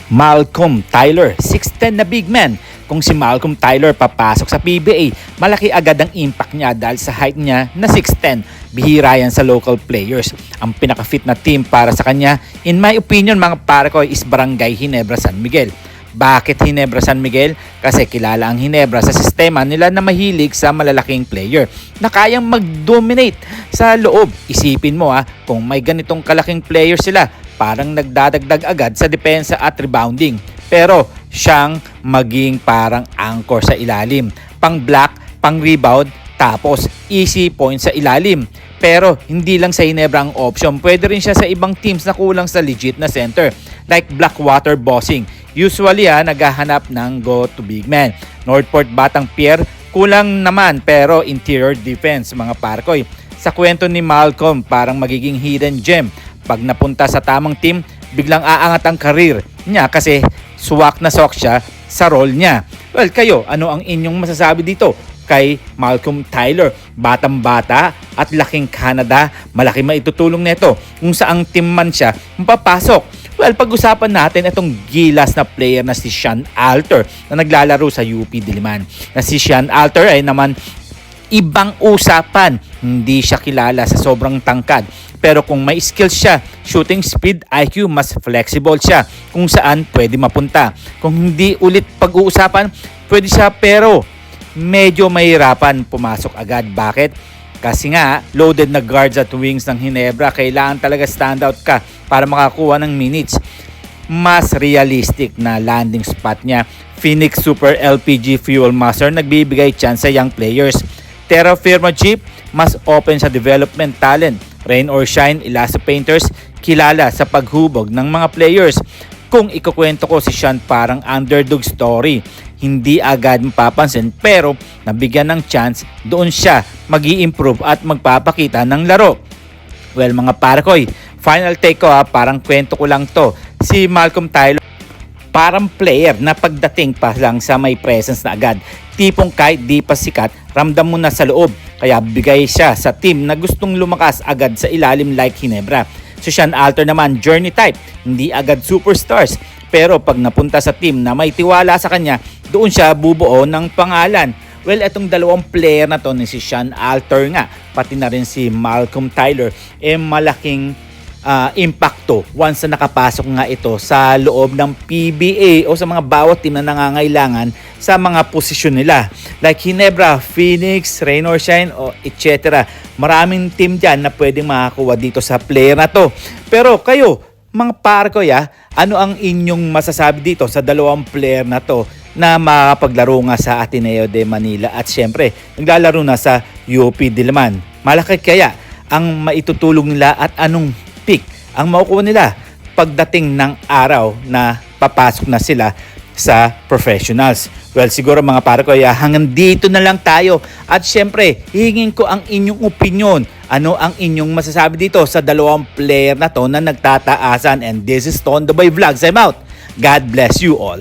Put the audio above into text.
Malcolm Tyler, 6'10 na big man. Kung si Malcolm Tyler papasok sa PBA, malaki agad ang impact niya dahil sa height niya na 6'10. Bihira yan sa local players. Ang pinaka-fit na team para sa kanya, in my opinion mga pare ko, is Barangay Ginebra San Miguel. Bakit Ginebra San Miguel? Kasi kilala ang Ginebra sa sistema nila na mahilig sa malalaking player na kayang mag-dominate sa loob. Isipin mo kung may ganitong kalaking player sila, parang nagdadagdag agad sa depensa at rebounding. Pero siyang maging parang anchor sa ilalim. Pang block, pang rebound, tapos easy point sa ilalim. Pero hindi lang sa Ginebra ang option. Pwede rin siya sa ibang teams na kulang sa legit na center. Like Blackwater Bossing. Usually naghahanap ng go-to big man. Northport Batang Pier, kulang naman pero interior defense mga parkoy. Sa kwento ni Malcolm, parang magiging hidden gem. Pag napunta sa tamang team, biglang aangat ang career niya kasi swak na swak siya sa role niya. Well, kayo, ano ang inyong masasabi dito kay Malcolm Tyler? Batang-bata at laking Canada, malaki maitutulong nito kung saang team man siya mapapasok. Well, pag-usapan natin itong gilas na player na si Sean Alter na naglalaro sa UP Diliman. Na si Sean Alter ay naman ibang usapan. Hindi siya kilala sa sobrang tangkad. Pero kung may skills siya, shooting speed, IQ, mas flexible siya kung saan pwede mapunta. Kung hindi ulit pag-uusapan, pwede siya pero medyo mahirapan pumasok agad. Bakit? Kasi nga, loaded na guards at wings ng Ginebra, kailangan talaga standout ka para makakuha ng minutes. Mas realistic na landing spot niya. Phoenix Super LPG Fuel Master nagbibigay chance sa young players. Terra Firma Jeep, mas open sa development talent. Rain or Shine, Elasto Painters, kilala sa paghubog ng mga players. Kung ikukwento ko si Sean parang underdog story, hindi agad mapapansin pero nabigyan ng chance, doon siya mag-i-improve at magpapakita ng laro. Well mga parkoy, final take ko parang kwento ko lang to. Si Malcolm Tyler, parang player na pagdating pa lang sa may presence na agad. Tipong kahit di pa sikat, ramdam mo na sa loob. Kaya bigay siya sa team na gustong lumakas agad sa ilalim like Ginebra. Si Sean Alter naman, journey type, hindi agad superstars. Pero pag napunta sa team na may tiwala sa kanya, doon siya bubuo ng pangalan. Well, itong dalawang player na to, ni si Sean Alter nga, pati na rin si Malcolm Tyler, malaking impacto once na nakapasok nga ito sa loob ng PBA o sa mga bawat team na nangangailangan sa mga posisyon nila. Like Ginebra, Phoenix, Rain or Shine, etc. Maraming team dyan na pwedeng makakuha dito sa player na to. Pero kayo, mga parkoy, ano ang inyong masasabi dito sa dalawang player na to na makapaglaro nga sa Ateneo de Manila at syempre naglalaro na sa UP Diliman? Malaki kaya ang maitutulong nila at anong pick ang makukuha nila pagdating ng araw na papasok na sila sa professionals? Well, siguro mga parkoy, hanggang dito na lang tayo. At syempre, hihingin ko ang inyong opinion. Ano ang inyong masasabi dito sa dalawang player na to na nagtataasan? And this is Tondo Boy Vlogs. I'm out. God bless you all.